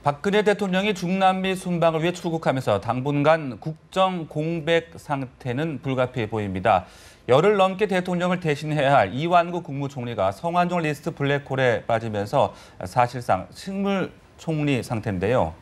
박근혜 대통령이 중남미 순방을 위해 출국하면서 당분간 국정 공백 상태는 불가피해 보입니다. 열흘 넘게 대통령을 대신해야 할 이완구 국무총리가 성완종 리스트 블랙홀에 빠지면서 사실상 식물총리 상태인데요.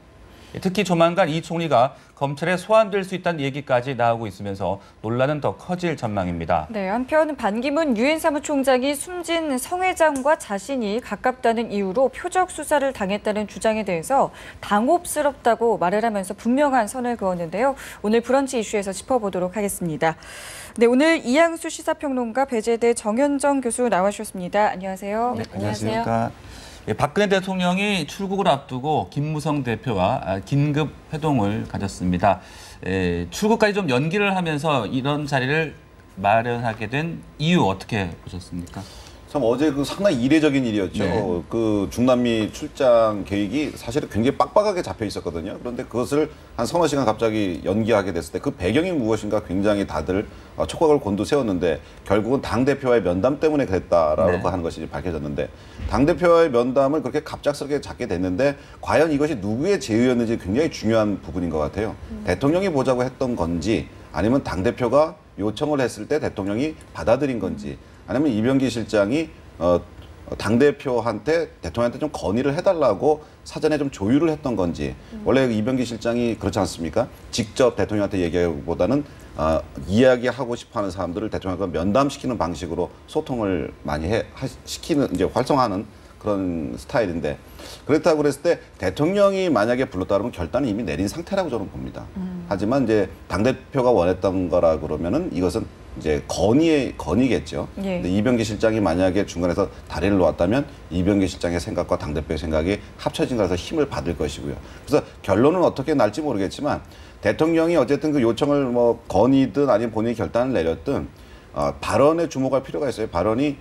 특히 조만간 이 총리가 검찰에 소환될 수 있다는 얘기까지 나오고 있으면서 논란은 더 커질 전망입니다. 네, 한편 반기문 유엔 사무총장이 숨진 성 회장과 자신이 가깝다는 이유로 표적 수사를 당했다는 주장에 대해서 당혹스럽다고 말을 하면서 분명한 선을 그었는데요. 오늘 브런치 이슈에서 짚어보도록 하겠습니다. 네, 오늘 이양수 시사평론가, 배재대 정현정 교수 나와주셨습니다. 안녕하세요. 네, 안녕하십니까. 박근혜 대통령이 출국을 앞두고 김무성 대표와 긴급 회동을 가졌습니다. 출국까지 좀 연기를 하면서 이런 자리를 마련하게 된 이유 어떻게 보셨습니까? 참 어제 상당히 이례적인 일이었죠. 네. 중남미 출장 계획이 사실은 굉장히 빡빡하게 잡혀 있었거든요. 그런데 그것을 한 서너 시간 갑자기 연기하게 됐을 때 그 배경이 무엇인가 굉장히 다들 촉각을 곤두세웠는데 결국은 당대표와의 면담 때문에 그랬다라고 네. 하는 것이 밝혀졌는데 당대표와의 면담을 그렇게 갑작스럽게 잡게 됐는데 과연 이것이 누구의 제의였는지 굉장히 중요한 부분인 것 같아요. 대통령이 보자고 했던 건지 아니면 당대표가 요청을 했을 때 대통령이 받아들인 건지 아니면 이병기 실장이 당대표한테 대통령한테 좀 건의를 해달라고 사전에 좀 조율을 했던 건지 원래 이병기 실장이 그렇지 않습니까? 직접 대통령한테 얘기하기보다는 이야기하고 싶어하는 사람들을 대통령과 면담시키는 방식으로 소통을 많이 시키는 이제 활성화하는 그런 스타일인데 그렇다고 그랬을 때 대통령이 만약에 불렀다 그러면 결단은 이미 내린 상태라고 저는 봅니다. 하지만 이제 당대표가 원했던 거라 그러면은 이것은 이제 건의겠죠. 예. 근데 이병기 실장이 만약에 중간에서 다리를 놓았다면 이병기 실장의 생각과 당대표의 생각이 합쳐진 거라서 힘을 받을 것이고요. 그래서 결론은 어떻게 날지 모르겠지만 대통령이 어쨌든 그 요청을 뭐 건의든 아니면 본인이 결단을 내렸든 발언에 주목할 필요가 있어요. 발언이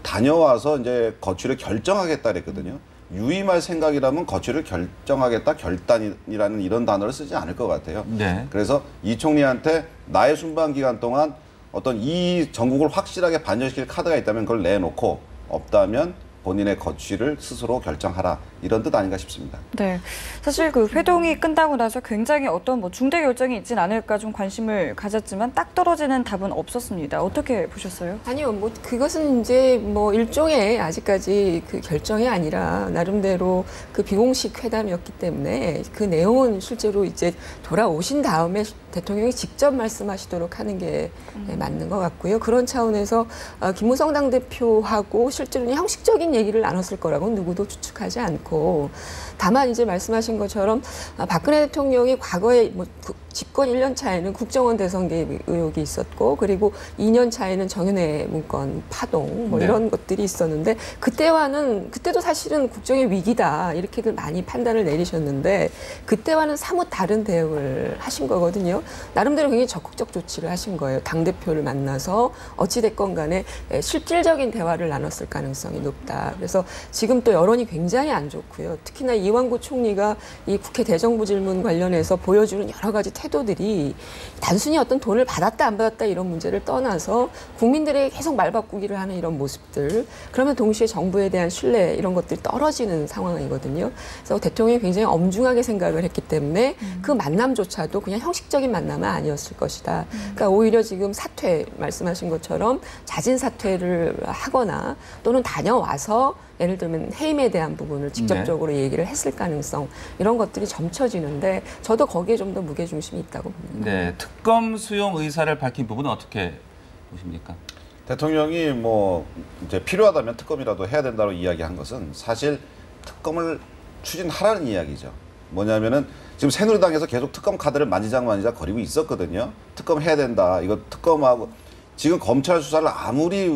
다녀와서 이제 거취를 결정하겠다 그랬거든요. 유임할 생각이라면 거취를 결정하겠다, 결단이라는 이런 단어를 쓰지 않을 것 같아요. 네. 그래서 이 총리한테 나의 순방 기간 동안 어떤 이 전국을 확실하게 반전시킬 카드가 있다면 그걸 내놓고 없다면 본인의 거취를 스스로 결정하라 이런 뜻 아닌가 싶습니다. 네, 사실 그 회동이 끝나고 나서 굉장히 어떤 뭐 중대 결정이 있진 않을까 좀 관심을 가졌지만 딱 떨어지는 답은 없었습니다. 어떻게 보셨어요? 아니요, 뭐 그것은 이제 뭐 일종의 아직까지 그 결정이 아니라 나름대로 그 비공식 회담이었기 때문에 그 내용은 실제로 이제 돌아오신 다음에 대통령이 직접 말씀하시도록 하는 게 맞는 것 같고요. 그런 차원에서 김무성 당대표하고 실제로는 형식적인 얘기를 나눴을 거라고는 누구도 추측하지 않고 다만 이제 말씀하신 것처럼 박근혜 대통령이 과거에 뭐 집권 1년 차에는 국정원 대선 개입 의혹이 있었고 그리고 2년 차에는 정윤회 문건 파동 뭐 이런 것들이 있었는데 그때도 사실은 국정의 위기다 이렇게들 많이 판단을 내리셨는데 그때와는 사뭇 다른 대응을 하신 거거든요. 나름대로 굉장히 적극적 조치를 하신 거예요. 당대표를 만나서 어찌됐건 간에 실질적인 대화를 나눴을 가능성이 높다. 그래서 지금 또 여론이 굉장히 안 좋고요. 특히나 이완구 총리가 이 국회 대정부 질문 관련해서 보여주는 여러 가지 태도들이 단순히 어떤 돈을 받았다 안 받았다 이런 문제를 떠나서 국민들에게 계속 말바꾸기를 하는 이런 모습들 그러면 동시에 정부에 대한 신뢰 이런 것들이 떨어지는 상황이거든요. 그래서 대통령이 굉장히 엄중하게 생각을 했기 때문에 그 만남조차도 그냥 형식적인 만남은 아니었을 것이다. 그러니까 오히려 지금 사퇴 말씀하신 것처럼 자진 사퇴를 하거나 또는 다녀와서 예를 들면 해임에 대한 부분을 직접적으로 얘기를 했을 가능성 이런 것들이 점쳐지는데 저도 거기에 좀 더 무게중심이 있다고 봅니다. 네, 특검 수용 의사를 밝힌 부분은 어떻게 보십니까? 대통령이 뭐 이제 필요하다면 특검이라도 해야 된다고 이야기한 것은 사실 특검을 추진하라는 이야기죠. 뭐냐면은 지금 새누리당에서 계속 특검 카드를 만지작 거리고 있었거든요. 특검 해야 된다. 이거 특검하고 지금 검찰 수사를 아무리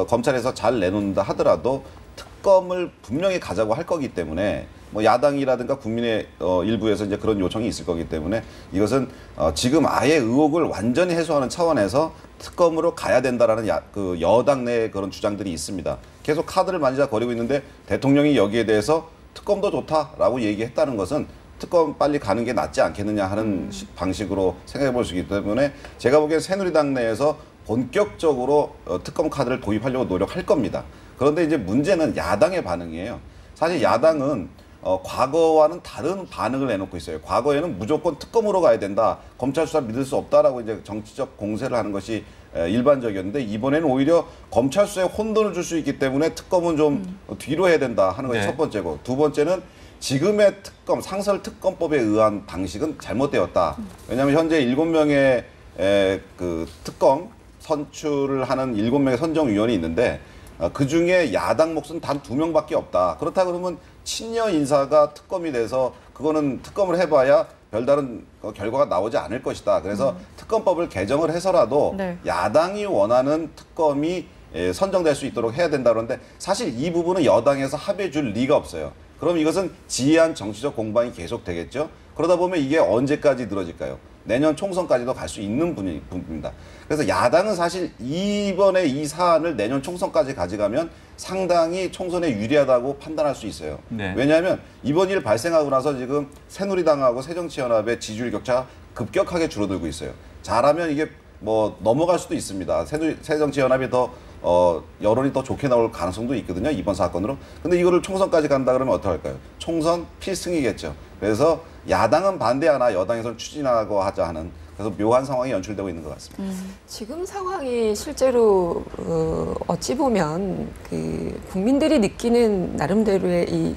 검찰에서 잘 내놓는다 하더라도 특검을 분명히 가자고 할 거기 때문에 뭐 야당이라든가 국민의 일부에서 이제 그런 요청이 있을 거기 때문에 이것은 지금 아예 의혹을 완전히 해소하는 차원에서 특검으로 가야 된다라는 그 여당 내 그런 주장들이 있습니다. 계속 카드를 만지작거리고 있는데 대통령이 여기에 대해서 특검도 좋다라고 얘기했다는 것은 특검 빨리 가는 게 낫지 않겠느냐 하는 방식으로 생각해 볼 수 있기 때문에 제가 보기엔 새누리당 내에서 본격적으로 특검 카드를 도입하려고 노력할 겁니다. 그런데 이제 문제는 야당의 반응이에요. 사실 야당은 과거와는 다른 반응을 내놓고 있어요. 과거에는 무조건 특검으로 가야 된다. 검찰 수사 믿을 수 없다라고 이제 정치적 공세를 하는 것이 일반적이었는데 이번에는 오히려 검찰 수사에 혼돈을 줄 수 있기 때문에 특검은 좀 뒤로 해야 된다 하는 것이 네. 첫 번째고, 두 번째는 지금의 특검, 상설 특검법에 의한 방식은 잘못되었다. 왜냐하면 현재 7명의 그 특검 선출을 하는 7명의 선정위원이 있는데 그 중에 야당 몫은 단 2명밖에 없다. 그렇다 그러면 친여 인사가 특검이 돼서 그거는 특검을 해봐야 별다른 결과가 나오지 않을 것이다. 그래서 특검법을 개정을 해서라도 네. 야당이 원하는 특검이 선정될 수 있도록 해야 된다 그러는데 사실 이 부분은 여당에서 합의해 줄 리가 없어요. 그럼 이것은 지혜한 정치적 공방이 계속되겠죠. 그러다 보면 이게 언제까지 늘어질까요? 내년 총선까지도 갈 수 있는 부분입니다. 그래서 야당은 사실 이번에 이 사안을 내년 총선까지 가져가면 상당히 총선에 유리하다고 판단할 수 있어요. 네. 왜냐하면 이번 일 발생하고 나서 지금 새누리당하고 새정치연합의 지지율 격차가 급격하게 줄어들고 있어요. 잘하면 이게 뭐 넘어갈 수도 있습니다. 새정치연합이 더 여론이 더 좋게 나올 가능성도 있거든요. 이번 사건으로. 근데 이거를 총선까지 간다 그러면 어떡할까요? 총선 필승이겠죠. 그래서 야당은 반대하나 여당에서는 추진하고 하자 하는, 그래서 묘한 상황이 연출되고 있는 것 같습니다. 지금 상황이 실제로 어찌 보면 그 국민들이 느끼는 나름대로의 이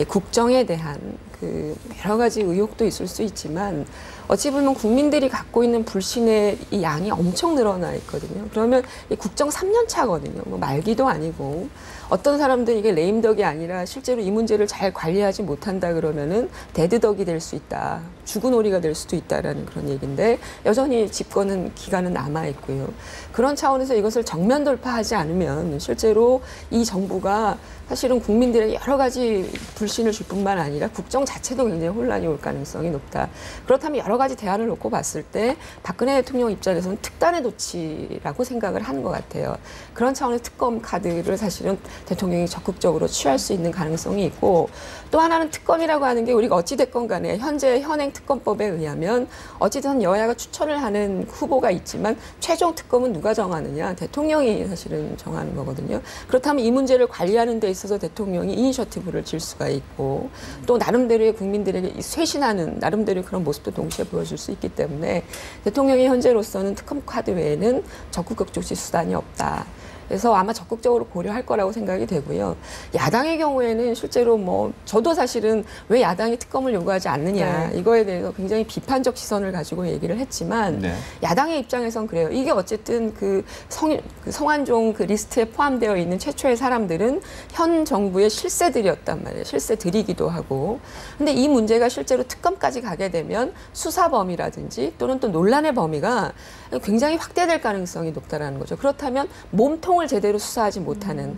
국정에 대한 그 여러 가지 의혹도 있을 수 있지만 어찌 보면 국민들이 갖고 있는 불신의 이 양이 엄청 늘어나 있거든요. 그러면 이 국정 3년 차거든요. 뭐 말기도 아니고 어떤 사람들은 이게 레임덕이 아니라 실제로 이 문제를 잘 관리하지 못한다 그러면은 데드덕이 될 수 있다. 죽은 오리가 될 수도 있다라는 그런 얘기인데 여전히 집권은 기간은 남아 있고요. 그런 차원에서 이것을 정면 돌파하지 않으면 실제로 이 정부가 사실은 국민들에게 여러 가지 불신을 줄 뿐만 아니라 국정 자체도 굉장히 혼란이 올 가능성이 높다. 그렇다면 여러 가지 대안을 놓고 봤을 때 박근혜 대통령 입장에서는 특단의 조치라고 생각을 하는 것 같아요. 그런 차원의 특검 카드를 사실은 대통령이 적극적으로 취할 수 있는 가능성이 있고, 또 하나는 특검이라고 하는 게 우리가 어찌됐건 간에 현재 현행 특검법에 의하면 어찌든 여야가 추천을 하는 후보가 있지만 최종 특검은 누가 정하느냐, 대통령이 사실은 정하는 거거든요. 그렇다면 이 문제를 관리하는 데 있어서 대통령이 이니셔티브를 질 수가 있고 또 나름대로의 국민들에게 쇄신하는 나름대로의 그런 모습도 동시에 보여줄 수 있기 때문에 대통령이 현재로서는 특검 카드 외에는 적극적 조치 수단이 없다. 그래서 아마 적극적으로 고려할 거라고 생각이 되고요. 야당의 경우에는 실제로 뭐 저도 사실은 왜 야당이 특검을 요구하지 않느냐 네. 이거에 대해서 굉장히 비판적 시선을 가지고 얘기를 했지만 네. 야당의 입장에선 그래요. 이게 어쨌든 그 성완종 그 리스트에 포함되어 있는 최초의 사람들은 현 정부의 실세들이었단 말이에요. 실세들이기도 하고. 근데 이 문제가 실제로 특검까지 가게 되면 수사 범위라든지 또는 또 논란의 범위가 굉장히 확대될 가능성이 높다라는 거죠. 그렇다면 몸통을 제대로 수사하지 못하는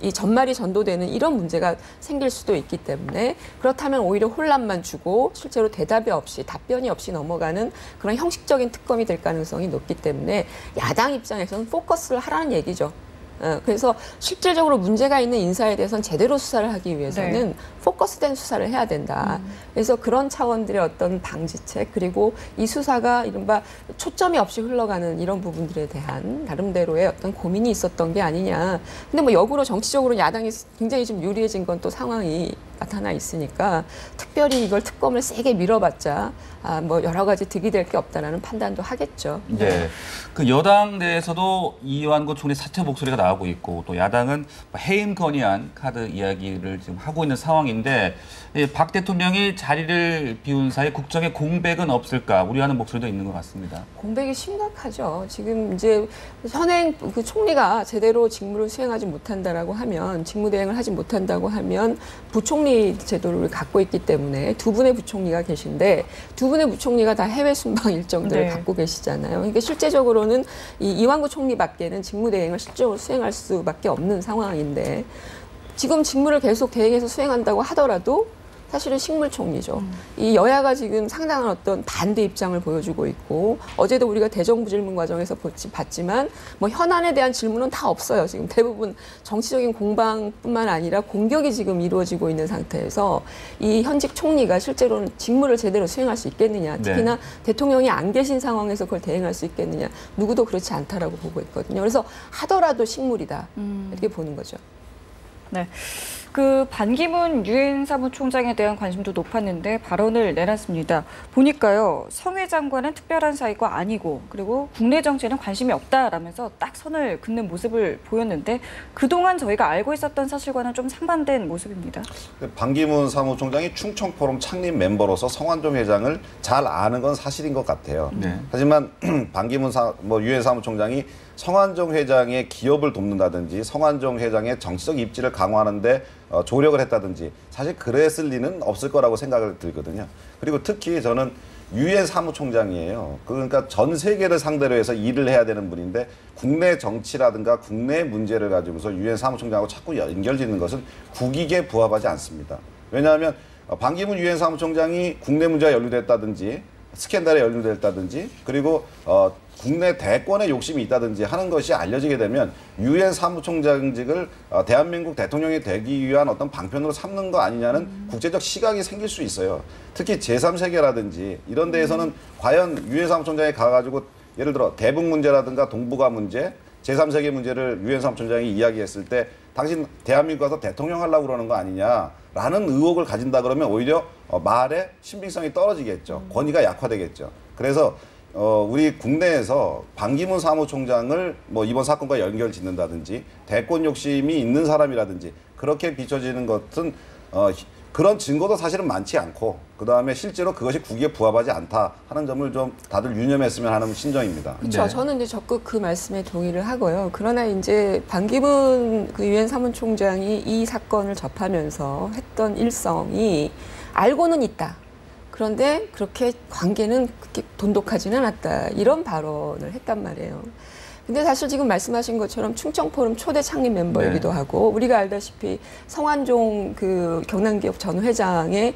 이 전말이 전도되는 이런 문제가 생길 수도 있기 때문에 그렇다면 오히려 혼란만 주고 실제로 대답이 없이 답변이 없이 넘어가는 그런 형식적인 특검이 될 가능성이 높기 때문에 야당 입장에서는 포커스를 하라는 얘기죠. 그래서 실질적으로 문제가 있는 인사에 대해서는 제대로 수사를 하기 위해서는 네. 포커스된 수사를 해야 된다. 그래서 그런 차원들의 어떤 방지책 그리고 이 수사가 이른바 초점이 없이 흘러가는 이런 부분들에 대한 나름대로의 어떤 고민이 있었던 게 아니냐. 근데 뭐 역으로 정치적으로 야당이 굉장히 좀 유리해진 건 또 상황이 나타나 있으니까 특별히 이걸 특검을 세게 밀어봤자 뭐 여러 가지 득이 될 게 없다라는 판단도 하겠죠. 네. 그 여당 내에서도 이완구 총리 사퇴 목소리가 나오고 있고 또 야당은 해임 건의안 카드 이야기를 지금 하고 있는 상황인데 박 대통령이 자리를 비운 사이 국정에 공백은 없을까 우려하는 목소리도 있는 것 같습니다. 공백이 심각하죠. 지금 이제 현행 그 총리가 제대로 직무를 수행하지 못한다라고 하면 직무대행을 하지 못한다고 하면 부총리 제도를 갖고 있기 때문에 두 분의 부총리가 계신데 두 분의 부총리가 다 해외 순방 일정들을 네. 갖고 계시잖아요. 그러니까 실제적으로는 이 이완구 총리밖에는 직무대행을 실적으로 수행할 수밖에 없는 상황인데 지금 직무를 계속 대행해서 수행한다고 하더라도 사실은 식물총리죠. 이 여야가 지금 상당한 어떤 반대 입장을 보여주고 있고 어제도 우리가 대정부 질문 과정에서 봤지만 뭐 현안에 대한 질문은 다 없어요. 지금 대부분 정치적인 공방뿐만 아니라 공격이 지금 이루어지고 있는 상태에서 이 현직 총리가 실제로는 직무를 제대로 수행할 수 있겠느냐. 특히나 대통령이 안 계신 상황에서 그걸 대행할 수 있겠느냐. 누구도 그렇지 않다라고 보고 있거든요. 그래서 하더라도 식물이다. 이렇게 보는 거죠. 네. 그 반기문 유엔 사무총장에 대한 관심도 높았는데 발언을 내놨습니다. 보니까요, 성 회장과는 특별한 사이가 아니고 그리고 국내 정치에는 관심이 없다라면서 딱 선을 긋는 모습을 보였는데 그동안 저희가 알고 있었던 사실과는 좀 상반된 모습입니다. 반기문 사무총장이 충청포럼 창립 멤버로서 성완종 회장을 잘 아는 건 사실인 것 같아요. 네. 하지만 반기문 유엔 사무총장이 성완종 회장의 기업을 돕는다든지 성완종 회장의 정치적 입지를 강화하는데 조력을 했다든지 사실 그랬을 리는 없을 거라고 생각을 들거든요. 그리고 특히 저는 유엔 사무총장이에요. 그러니까 전 세계를 상대로 해서 일을 해야 되는 분인데 국내 정치라든가 국내 문제를 가지고서 유엔 사무총장하고 자꾸 연결짓는 것은 국익에 부합하지 않습니다. 왜냐하면 반기문 유엔 사무총장이 국내 문제가 연루됐다든지 스캔들에 연루됐다든지 그리고 국내 대권에 욕심이 있다든지 하는 것이 알려지게 되면 유엔 사무총장직을 대한민국 대통령이 되기 위한 어떤 방편으로 삼는 거 아니냐는 국제적 시각이 생길 수 있어요. 특히 제3세계라든지 이런 데에서는 과연 유엔 사무총장이 가가지고 예를 들어 대북 문제라든가 동북아 문제, 제3세계 문제를 유엔 사무총장이 이야기했을 때 당신 대한민국 가서 대통령 하려고 그러는 거 아니냐라는 의혹을 가진다 그러면 오히려 말의 신빙성이 떨어지겠죠. 권위가 약화되겠죠. 그래서 우리 국내에서 반기문 사무총장을 뭐 이번 사건과 연결 짓는다든지 대권 욕심이 있는 사람이라든지 그렇게 비춰지는 것은 그런 증거도 사실은 많지 않고 그다음에 실제로 그것이 국익에 부합하지 않다 하는 점을 좀 다들 유념했으면 하는 심정입니다. 그렇죠. 네. 저는 이제 적극 그 말씀에 동의를 하고요. 그러나 이제 반기문 그 유엔 사무총장이 이 사건을 접하면서 했던 일성이 알고는 있다. 그런데 그렇게 관계는 그렇게 돈독하지는 않았다. 이런 발언을 했단 말이에요. 근데 사실 지금 말씀하신 것처럼 충청포럼 초대 창립 멤버이기도 네. 하고 우리가 알다시피 성완종 그 경남기업 전 회장의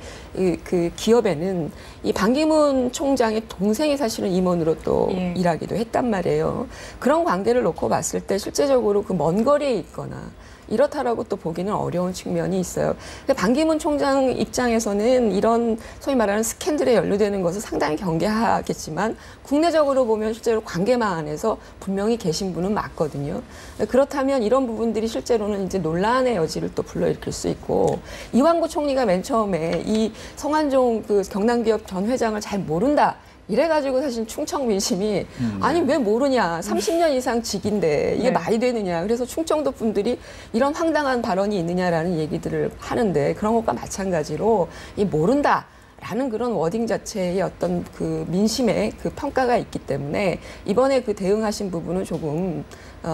그 기업에는 이 반기문 총장의 동생이 사실은 임원으로 또 예. 일하기도 했단 말이에요. 그런 관계를 놓고 봤을 때 실제적으로 그 먼 거리에 있거나 이렇다라고 또 보기는 어려운 측면이 있어요. 근데 반기문 총장 입장에서는 이런 소위 말하는 스캔들에 연루되는 것을 상당히 경계하겠지만 국내적으로 보면 실제로 관계망 안에서 분명히 계신 분은 맞거든요. 그렇다면 이런 부분들이 실제로는 이제 논란의 여지를 또 불러일으킬 수 있고 이완구 총리가 맨 처음에 이 성완종 그 경남기업 전 회장을 잘 모른다. 이래가지고 사실 충청 민심이 아니 왜 모르냐 30년 이상 직인데 이게 네. 말이 되느냐 그래서 충청도 분들이 이런 황당한 발언이 있느냐라는 얘기들을 하는데 그런 것과 마찬가지로 이 모른다라는 그런 워딩 자체의 어떤 그 민심의 그 평가가 있기 때문에 이번에 그 대응하신 부분은 조금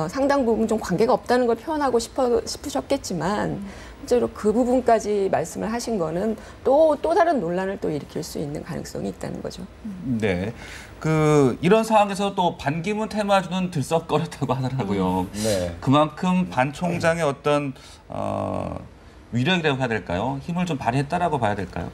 상당 부분 좀 관계가 없다는 걸 표현하고 싶으셨겠지만 실제로 그 부분까지 말씀을 하신 거는 또 다른 논란을 또 일으킬 수 있는 가능성이 있다는 거죠. 네. 이런 상황에서 또 반기문 테마주는 들썩거렸다고 하더라고요. 네. 그만큼 반 총장의 어떤 위력이라고 해야 될까요? 힘을 좀 발휘했다라고 봐야 될까요?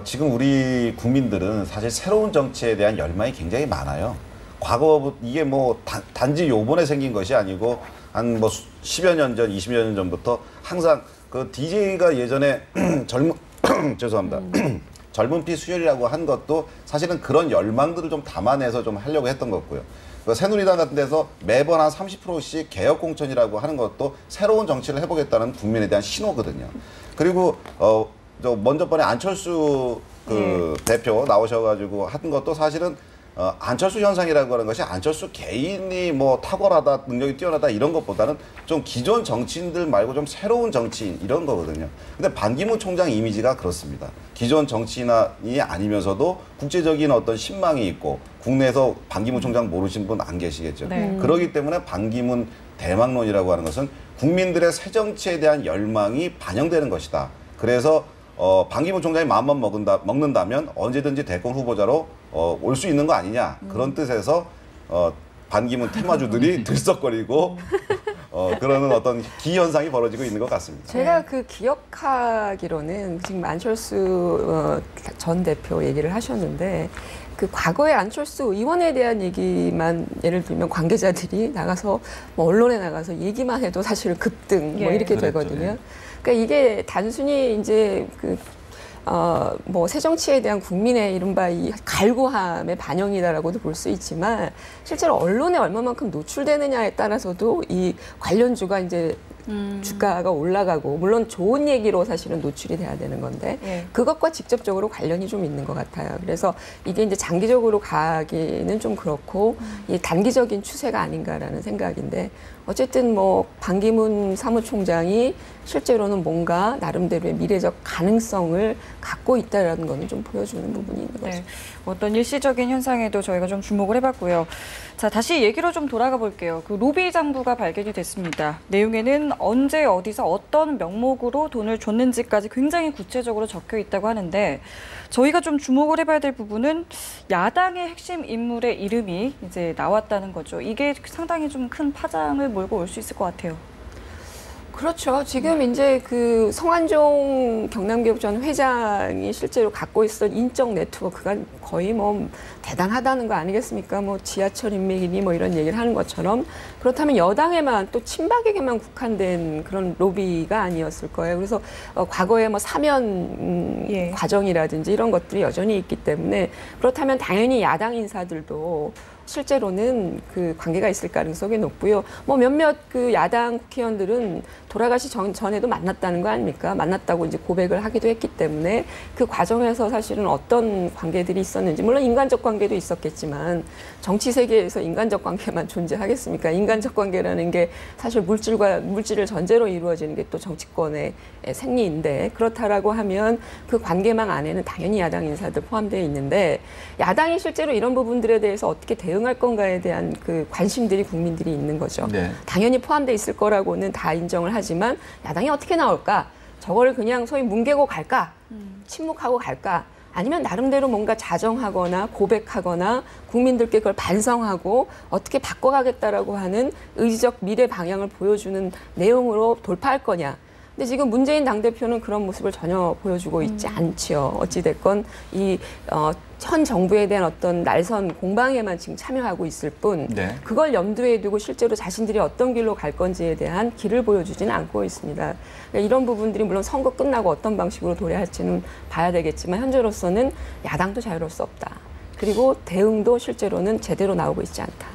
지금 우리 국민들은 사실 새로운 정치에 대한 열망이 굉장히 많아요. 과거 이게 뭐 단지 요번에 생긴 것이 아니고 한 뭐 10여 년 전, 20여 년 전부터 항상 그 DJ가 예전에 죄송합니다. 젊은 피 수혈이라고 한 것도 사실은 그런 열망들을 좀 담아내서 좀 하려고 했던 거고요. 그 새누리당 같은 데서 매번 한 30%씩 개혁 공천이라고 하는 것도 새로운 정치를 해보겠다는 국민에 대한 신호거든요. 그리고 저 먼저 번에 안철수 그 대표 나오셔가지고 한 것도 사실은 안철수 현상이라고 하는 것이 안철수 개인이 뭐 탁월하다, 능력이 뛰어나다 이런 것보다는 좀 기존 정치인들 말고 좀 새로운 정치인 이런 거거든요. 근데 반기문 총장 이미지가 그렇습니다. 기존 정치인이 아니면서도 국제적인 어떤 신망이 있고 국내에서 반기문 총장 모르신 분 안 계시겠죠. 네. 그렇기 때문에 반기문 대망론이라고 하는 것은 국민들의 새 정치에 대한 열망이 반영되는 것이다. 그래서 반기문 총장이 마음만 먹는다면 언제든지 대권 후보자로 올 수 있는 거 아니냐 그런 뜻에서 반기문 테마주들이 들썩거리고 그러는 어떤 기현상이 벌어지고 있는 것 같습니다. 제가 그 기억하기로는 지금 안철수 전 대표 얘기를 하셨는데 그 과거에 안철수 의원에 대한 얘기만 예를 들면 관계자들이 나가서 뭐 언론에 나가서 얘기만 해도 사실 급등 뭐 예. 이렇게 그랬죠, 되거든요. 예. 그러니까 이게 단순히 이제 뭐 새정치에 대한 국민의 이른바 이 갈구함의 반영이다라고도 볼 수 있지만 실제로 언론에 얼마만큼 노출되느냐에 따라서도 이 관련주가 이제 주가가 올라가고 물론 좋은 얘기로 사실은 노출이 돼야 되는 건데 예. 그것과 직접적으로 관련이 좀 있는 것 같아요. 그래서 이게 이제 장기적으로 가기는 좀 그렇고 이 단기적인 추세가 아닌가라는 생각인데 어쨌든 뭐 반기문 사무총장이 실제로는 뭔가 나름대로의 미래적 가능성을 갖고 있다라는 거는 좀 보여주는 부분이 있는 거죠. 네, 어떤 일시적인 현상에도 저희가 좀 주목을 해봤고요. 자, 다시 얘기로 좀 돌아가 볼게요. 그 로비 장부가 발견이 됐습니다. 내용에는 언제 어디서 어떤 명목으로 돈을 줬는지까지 굉장히 구체적으로 적혀 있다고 하는데 저희가 좀 주목을 해봐야 될 부분은 야당의 핵심 인물의 이름이 이제 나왔다는 거죠. 이게 상당히 좀 큰 파장을 몰고 올 수 있을 것 같아요. 그렇죠. 지금 이제 그 성완종 경남기업 전 회장이 실제로 갖고 있었던 인적 네트워크가 거의 뭐 대단하다는 거 아니겠습니까? 뭐 지하철 인맥이니 뭐 이런 얘기를 하는 것처럼 그렇다면 여당에만 또 친박에게만 국한된 그런 로비가 아니었을 거예요. 그래서 과거에 뭐 사면 예. 과정이라든지 이런 것들이 여전히 있기 때문에 그렇다면 당연히 야당 인사들도 실제로는 그 관계가 있을 가능성이 높고요. 뭐 몇몇 그 야당 국회의원들은 돌아가시 전에도 만났다는 거 아닙니까? 만났다고 이제 고백을 하기도 했기 때문에 그 과정에서 사실은 어떤 관계들이 있었는지 물론 인간적 관계도 있었겠지만 정치 세계에서 인간적 관계만 존재하겠습니까? 인간적 관계라는 게 사실 물질을 전제로 이루어지는 게 또 정치권의 생리인데 그렇다라고 하면 그 관계망 안에는 당연히 야당 인사들 포함되어 있는데 야당이 실제로 이런 부분들에 대해서 어떻게 대응할 건가에 대한 그 관심들이 국민들이 있는 거죠. 네. 당연히 포함되어 있을 거라고는 다 인정을 하지만 야당이 어떻게 나올까? 저거를 그냥 소위 뭉개고 갈까? 침묵하고 갈까? 아니면 나름대로 뭔가 자정하거나 고백하거나 국민들께 그걸 반성하고 어떻게 바꿔가겠다라고 하는 의지적 미래 방향을 보여주는 내용으로 돌파할 거냐. 근데 지금 문재인 당대표는 그런 모습을 전혀 보여주고 있지 않지요. 어찌됐건 현 정부에 대한 어떤 날선 공방에만 지금 참여하고 있을 뿐 네. 그걸 염두에 두고 실제로 자신들이 어떤 길로 갈 건지에 대한 길을 보여주지는 않고 있습니다. 그러니까 이런 부분들이 물론 선거 끝나고 어떤 방식으로 도래할지는 봐야 되겠지만 현재로서는 야당도 자유로울 수 없다. 그리고 대응도 실제로는 제대로 나오고 있지 않다.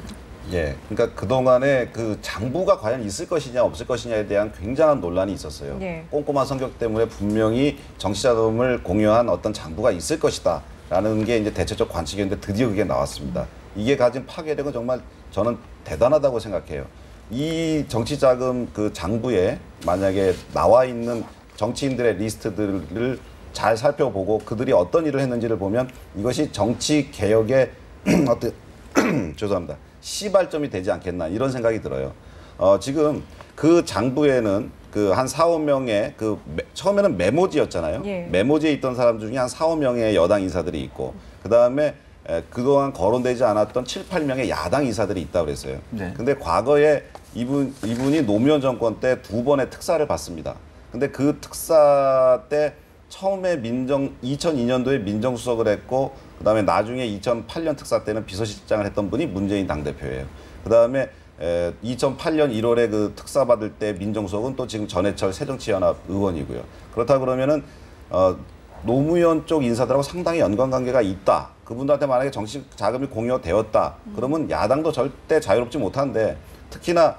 예, 그러니까 그동안에 그 장부가 과연 있을 것이냐 없을 것이냐에 대한 굉장한 논란이 있었어요. 예. 꼼꼼한 성격 때문에 분명히 정치자금을 공유한 어떤 장부가 있을 것이다 라는 게 이제 대체적 관측이었는데 드디어 그게 나왔습니다. 이게 가진 파괴력은 정말 저는 대단하다고 생각해요. 이 정치자금 그 장부에 만약에 나와 있는 정치인들의 리스트들을 잘 살펴보고 그들이 어떤 일을 했는지를 보면 이것이 정치 개혁의 어떤 죄송합니다. 시발점이 되지 않겠나 이런 생각이 들어요. 지금 그 장부에는 그 한 4, 5명의 그 처음에는 메모지였잖아요. 예. 메모지에 있던 사람 중에 한 4, 5명의 여당 인사들이 있고 그다음에 그동안 거론되지 않았던 7, 8명의 야당 인사들이 있다고 그랬어요. 네. 근데 과거에 이분이 노무현 정권 때 2번의 특사를 받습니다. 근데 그 특사 때 처음에 2002년도에 민정수석을 했고 그다음에 나중에 2008년 특사 때는 비서실장을 했던 분이 문재인 당대표예요. 그다음에 2008년 1월에 그 특사 받을 때 민정수석은 또 지금 전해철 새정치연합 의원이고요. 그렇다 그러면은 노무현 쪽 인사들하고 상당히 연관관계가 있다. 그분들한테 만약에 정치 자금이 공여되었다. 그러면 야당도 절대 자유롭지 못한데 특히나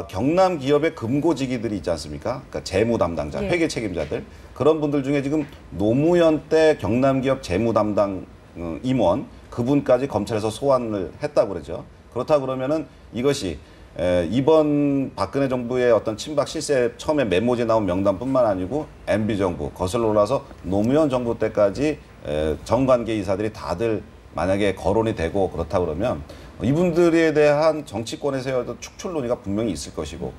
경남 기업의 금고지기들이 있지 않습니까? 그러니까 재무 담당자, 예. 회계 책임자들 그런 분들 중에 지금 노무현 때 경남 기업 재무 담당 임원 그분까지 검찰에서 소환을 했다고 그러죠. 그렇다 그러면은 이것이 이번 박근혜 정부의 어떤 친박 실세 처음에 메모지에 나온 명단뿐만 아니고 MB 정부 거슬러 올라서 노무현 정부 때까지 정관계 이사들이 다들 만약에 거론이 되고 그렇다 그러면 이분들에 대한 정치권에서의 어떤 축출 논의가 분명히 있을 것이고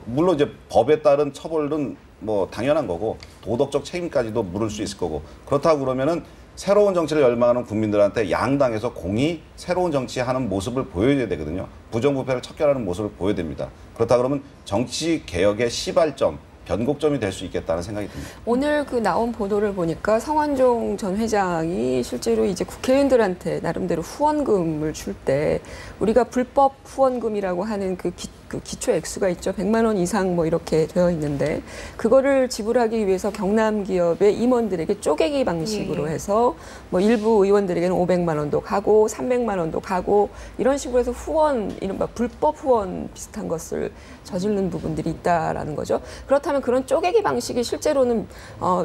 물론 이제 법에 따른 처벌은 뭐 당연한 거고 도덕적 책임까지도 물을 수 있을 거고 그렇다고 그러면은 새로운 정치를 열망하는 국민들한테 양당에서 공히 새로운 정치하는 모습을 보여줘야 되거든요. 부정부패를 척결하는 모습을 보여야 됩니다. 그렇다 그러면 정치 개혁의 시발점, 변곡점이 될 수 있겠다는 생각이 듭니다. 오늘 그 나온 보도를 보니까 성완종 전 회장이 실제로 이제 국회의원들한테 나름대로 후원금을 줄 때 우리가 불법 후원금이라고 하는 그 그 기초 액수가 있죠. 100만 원 이상 뭐 이렇게 되어 있는데 그거를 지불하기 위해서 경남 기업의 임원들에게 쪼개기 방식으로 해서 뭐 일부 의원들에게는 500만 원도 가고 300만 원도 가고 이런 식으로 해서 후원, 이른바 불법 후원 비슷한 것을 저지르는 부분들이 있다라는 거죠. 그렇다면 그런 쪼개기 방식이 실제로는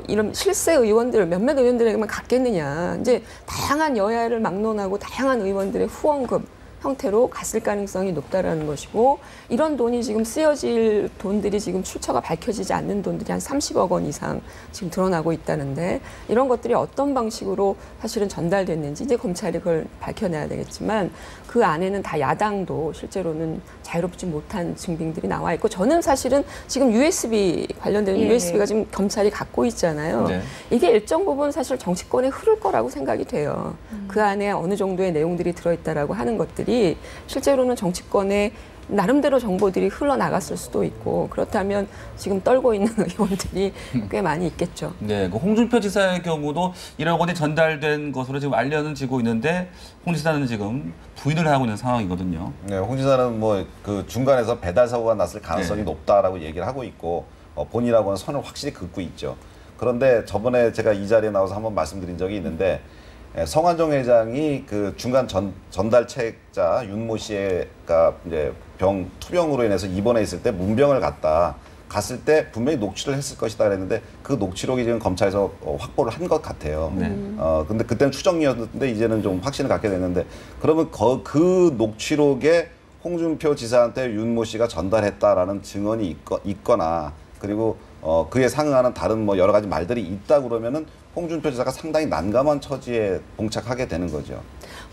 이런 실세 의원들 몇몇 의원들에게만 갔겠느냐. 이제 다양한 여야를 막론하고 다양한 의원들의 후원금 형태로 갔을 가능성이 높다라는 것이고 이런 돈이 지금 쓰여질 돈들이 지금 출처가 밝혀지지 않는 돈들이 한 30억 원 이상 지금 드러나고 있다는데 이런 것들이 어떤 방식으로 사실은 전달됐는지 이제 검찰이 그걸 밝혀내야 되겠지만 그 안에는 다 야당도 실제로는 자유롭지 못한 증빙들이 나와 있고 저는 사실은 지금 USB 관련된 USB가 지금 검찰이 갖고 있잖아요. 네. 이게 일정 부분 사실 정치권에 흐를 거라고 생각이 돼요. 그 안에 어느 정도의 내용들이 들어있다라고 하는 것들이 실제로는 정치권에 나름대로 정보들이 흘러나갔을 수도 있고 그렇다면 지금 떨고 있는 의원들이 꽤 많이 있겠죠. 네, 그 홍준표 지사의 경우도 1억 원이 전달된 것으로 지금 알려지고 있는데 홍 지사는 지금 부인을 하고 있는 상황이거든요. 네, 홍 지사는 뭐 그 중간에서 배달 사고가 났을 가능성이 높다라고 얘기를 하고 있고 본인하고는 선을 확실히 긋고 있죠. 그런데 저번에 제가 이 자리에 나와서 한번 말씀드린 적이 있는데 성완종 회장이 그 중간 전달책자 윤모 씨가 이제 투병으로 인해서 입원해 있을 때 문병을 갔을 때 분명히 녹취를 했을 것이다 그랬는데 그 녹취록이 지금 검찰에서 확보를 한 것 같아요. 근데 그때는 추정이었는데 이제는 좀 확신을 갖게 됐는데 그러면 그 녹취록에 홍준표 지사한테 윤모 씨가 전달했다라는 증언이 있거나 그리고 그에 상응하는 다른 뭐 여러 가지 말들이 있다 그러면은 홍준표 지사가 상당히 난감한 처지에 봉착하게 되는 거죠.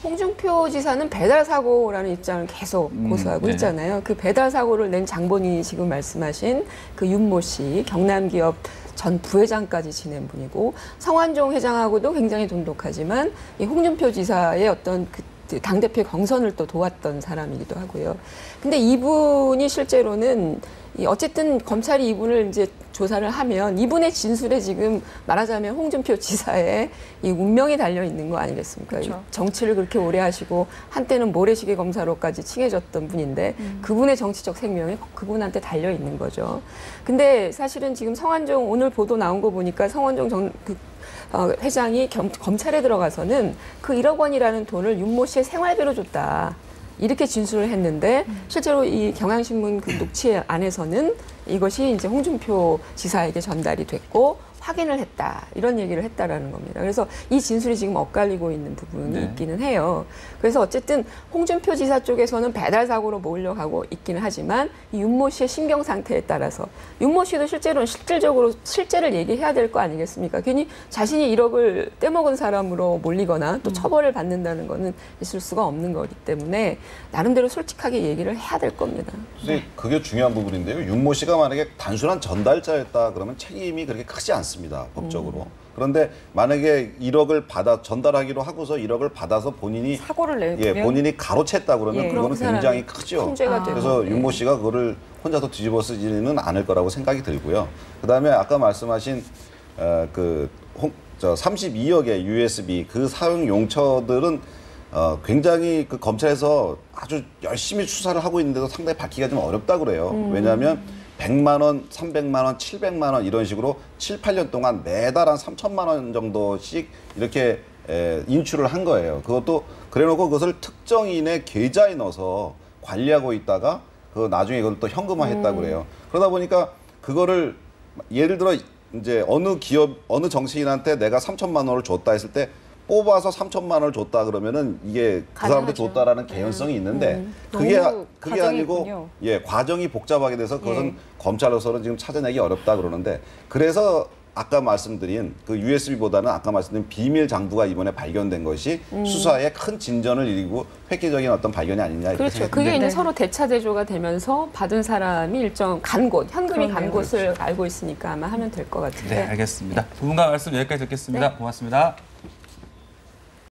홍준표 지사는 배달 사고라는 입장을 계속 고수하고 네. 있잖아요. 그 배달 사고를 낸 장본인이 지금 말씀하신 그 윤모 씨, 경남기업 전 부회장까지 지낸 분이고 성완종 회장하고도 굉장히 돈독하지만 이 홍준표 지사의 어떤 그 당대표의 경선을 또 도왔던 사람이기도 하고요. 근데 이분이 실제로는 어쨌든 검찰이 이분을 이제 조사를 하면 이분의 진술에 지금 말하자면 홍준표 지사의 이 운명이 달려 있는 거 아니겠습니까? 그렇죠. 정치를 그렇게 오래 하시고 한때는 모래시계 검사로까지 칭해졌던 분인데 그분의 정치적 생명이 그분한테 달려 있는 거죠. 근데 사실은 지금 성완종 오늘 보도 나온 거 보니까 성완종 회장이 검찰에 들어가서는 그 1억 원이라는 돈을 윤모 씨의 생활비로 줬다. 이렇게 진술을 했는데 실제로 이 경향신문 그 녹취 안에서는 이것이 이제 홍준표 지사에게 전달이 됐고 확인을 했다. 이런 얘기를 했다라는 겁니다. 그래서 이 진술이 지금 엇갈리고 있는 부분이 네. 있기는 해요. 그래서 어쨌든 홍준표 지사 쪽에서는 배달 사고로 몰려가고 있기는 하지만 이 윤모 씨의 신경 상태에 따라서 윤모 씨도 실제로는 실질적으로 실제를 얘기해야 될 거 아니겠습니까? 괜히 자신이 1억을 떼먹은 사람으로 몰리거나 또 처벌을 받는다는 거는 있을 수가 없는 거기 때문에 나름대로 솔직하게 얘기를 해야 될 겁니다. 근데 그게 중요한 부분인데요. 윤모 씨가 만약에 단순한 전달자였다 그러면 책임이 그렇게 크지 않습니다. 법적으로. 그런데 만약에 1억을 전달하기로 하고서 1억을 받아서 본인이 사고를 내면 본인이 가로챘다 그러면 그거는 그 사람이 굉장히 크죠. 문제가 되고. 그래서 윤모 씨가 그거를 혼자서 뒤집어 쓰지는 않을 거라고 생각이 들고요. 그다음에 아까 말씀하신 32억의 USB 그 사용 용처들은 굉장히 그 검찰에서 아주 열심히 수사를 하고 있는데도 상당히 밝히기가 좀 어렵다 그래요. 왜냐하면 100만 원, 300만 원, 700만 원 이런 식으로 7, 8년 동안 매달 한 3천만 원 정도씩 이렇게 인출을 한 거예요. 그것도 그래놓고 그것을 특정인의 계좌에 넣어서 관리하고 있다가 그 나중에 그걸 또 현금화했다고 그래요. 그러다 보니까 그거를 예를 들어 이제 어느 기업, 어느 정치인한테 내가 3천만 원을 줬다 했을 때 뽑아서 3천만 원을 줬다 그러면은 이게 그 사람한테 가능하죠. 줬다라는 개연성이 있는데 그게 너무 아니고 과정이군요. 과정이 복잡하게 돼서 그것은 검찰로서는 지금 찾아내기 어렵다 그러는데 그래서 아까 말씀드린 그 USB보다는 아까 말씀드린 비밀 장부가 이번에 발견된 것이 수사에 큰 진전을 일으키고 획기적인 어떤 발견이 아니냐 이렇게 그렇죠. 생각합니다. 그게 이제 네. 서로 대차대조가 되면서 받은 사람이 일정 간 곳, 현금이 간 그러네요. 곳을 알고 있으니까 아마 하면 될 것 같은데. 네, 알겠습니다. 두 분과 말씀 여기까지 듣겠습니다. 고맙습니다.